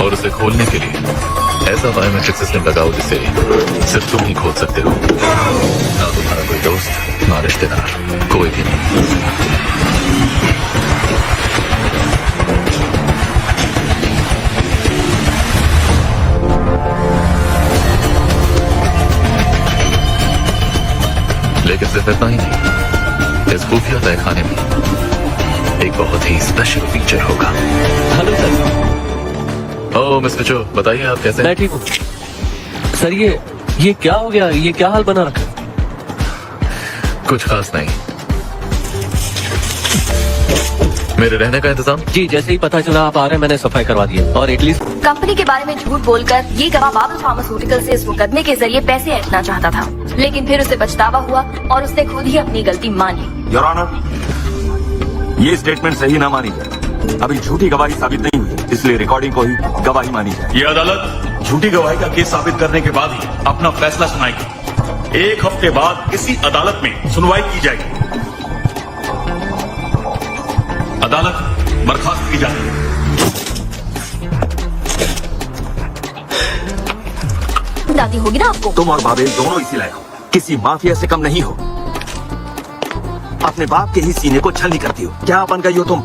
और उसे खोलने के लिए ऐसा बायोमेट्रिक सिस्टम लगाओ जिसे सिर्फ तुम ही खोल सकते हो। ना तुम्हारा कोई दोस्त, ना रिश्तेदार, कोई भी नहीं। लेकिन सिर्फ इतना ही नहीं, इस खुफिया तहखाने में एक बहुत ही स्पेशल फीचर होगा। Hello sir. Oh mister Cho, बताइए आप कैसे हैं? मैं ठीक हूँ सर। ये क्या हो गया? ये क्या हाल बना रखा? कुछ खास नहीं। मेरे रहने का इंतजाम? जी, जैसे ही पता चला आप आ रहे हैं मैंने सफाई करवा दी है। और एटलीस्ट कंपनी के बारे में झूठ बोलकर ये गवाह बाबल फार्मास्यूटिकल से इस मुकदमे के जरिए पैसे ऐंठना चाहता था, लेकिन फिर उसे पछतावा हुआ और उसने खुद ही अपनी गलती मान ली। योर ऑनर, ये स्टेटमेंट सही ना मानी जाए। अभी झूठी गवाही साबित नहीं हुई, इसलिए रिकॉर्डिंग को ही गवाही मानी जाए। ये अदालत झूठी गवाही का केस साबित करने के बाद ही अपना फैसला सुनाएगी। 1 हफ्ते बाद इसी अदालत में सुनवाई की जाएगी। अदालत बर्खास्त की जाती है। दादी होगी ना आपको। तुम और बाबेल दोनों इसी लायक हो, किसी माफिया से कम नहीं हो। अपने बाप के ही सीने को छलनी करती हो। क्या बन गई हो तुम?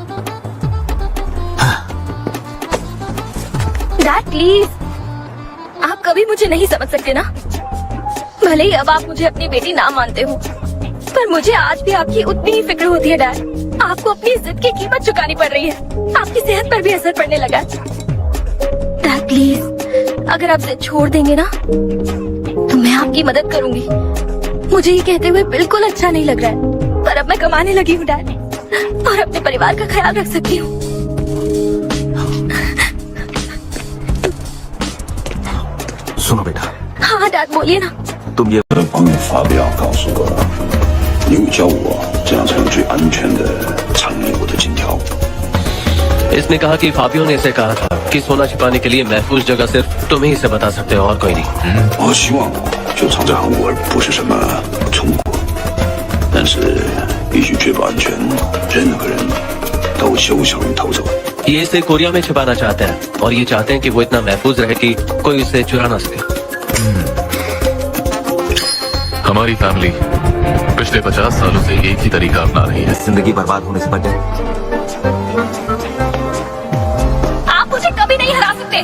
डैड प्लीज, आप कभी मुझे नहीं समझ सकते ना। भले ही अब आप मुझे अपनी बेटी ना मानते हो, पर मुझे आज भी आपकी उतनी ही फिक्र होती है डैड। आपको अपनी जिद की कीमत चुकानी पड़ रही है। आपकी सेहत पर भी असर पड़ने लगा। डैड प्लीज, अगर आप जिद छोड़ देंगे ना तो मैं आपकी मदद करूंगी। मुझे ये कहते हुए बिल्कुल अच्छा नहीं लग रहा है, पर अब मैं कमाने लगी हूँ डैड, और अपने परिवार का ख्याल रख सकती हूँ। सुनो बेटा। हाँ डैड बोलिए ना। तुम ये 我的朋友发表告诉我，你会教我怎样才能最安全的藏匿我的金条。 इसने कहा कि फाबियो ने इसे कहा था कि सोना छिपाने के लिए महफूज जगह सिर्फ तुम ही इसे बता सकते हो और कोई नहीं। 我希望就藏在韩国，而不是什么中国。但是必须确保安全，任何人都休想逃走。 ये इसे कोरिया में छिपाना चाहते हैं और ये चाहते हैं कि वो इतना महफूज रहे कि कोई इसे चुरा ना सके। हमारी फैमिली पिछले 50 सालों से एक ही तरीका अपना रही है। जिंदगी बर्बाद होने से बचे। आप मुझे कभी नहीं हरा सकते।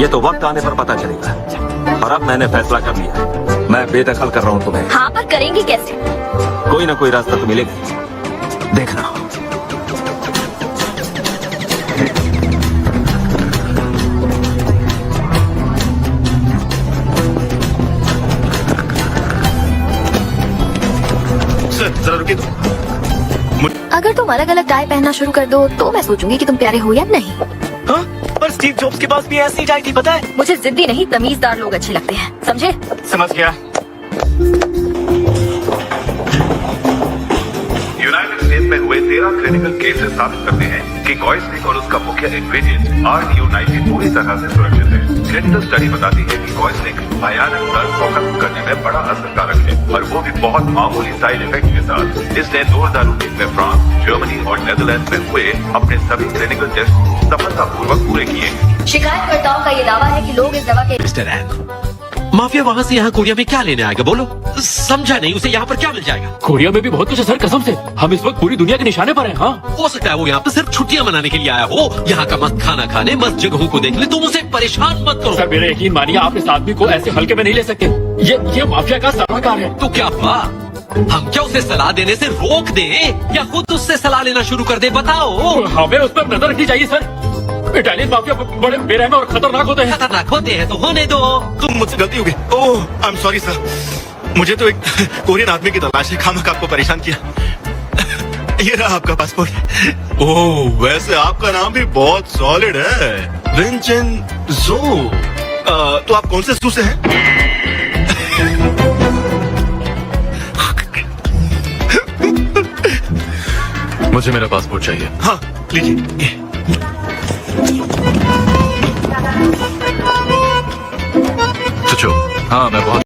ये तो वक्त आने पर पता चलेगा। और अब मैंने फैसला कर लिया, मैं बेदखल कर रहा हूँ तुम्हें। हाँ, पर करेंगे कैसे? कोई ना कोई रास्ता तो मिलेगा, देखना। सर जरा रुकिए तो। अगर तुम अलग अलग टाई पहनना शुरू कर दो तो मैं सोचूंगी कि तुम प्यारे हो या नहीं। हाँ? पर स्टीव जॉब्स के पास भी ऐसी टाई थी, पता है? मुझे जिद्दी नहीं तमीजदार लोग अच्छे लगते हैं, समझे? समझ गया। यूनाइटेड स्टेट्स में हुए 13 क्लिनिकल केसेस साबित करते हैं कि गॉयस्निक और उसका मुख्य इंग्रेडिएंट RDU90 पूरी तरह से सुरक्षित है। क्लिनिकल स्टडी बताती है कि गॉयस्निक भयानक दर्द को खत्म करने में बड़ा असरकारक है, और वो भी बहुत मामूली साइड इफेक्ट के साथ। इसने 2019 में फ्रांस, जर्मनी और नेदरलैंड में हुए अपने सभी क्लिनिकल टेस्ट सफलतापूर्वक पूरे किए। शिकायतकर्ताओं का ये दावा है कि लोग इस दवा के मिस्टर एन, माफिया वहाँ से यहाँ कोरिया में क्या लेने आएगा? बोलो, समझा नहीं। उसे यहाँ पर क्या मिल जाएगा? कोरिया में भी बहुत कुछ है सर, कसम से। हम इस वक्त पूरी दुनिया के निशाने पर हैं। हाँ, हो सकता है वो यहाँ पर सिर्फ छुट्टियाँ मनाने के लिए आया हो, यहाँ का मस्त खाना खाने, मस्त जगहों को देखने। तुम उसे परेशान मत करो। सर मेरा यकीन मानिए, आप इस आदमी को ऐसे हल्के में नहीं ले सकते। ये माफिया का सलाहकार है। तो क्या हुआ? हम क्या उसे सलाह देने से रोक दे या खुद उससे सलाह लेना शुरू कर दे? बताओ। हमें उस पर नजर रखनी चाहिए सर। इटालियन माफिया बड़े बेरहम और खतरनाक होते हैं। खतरनाक होते हैं तो होने दो। तुम मुझसे गलती हो गई। ओह, आई एम सॉरी सर। मुझे तो एक कोरियन आदमी की तलाश है, खामख आपको परेशान किया। ये रहा आपका पासपोर्ट। ओह, वैसे आपका नाम भी बहुत सॉलिड है, विंचेंजो। तो आप कौन से सू से हैं? मुझे मेरा पासपोर्ट चाहिए। हाँ लीजिए। चचो, हाँ मैं बहुत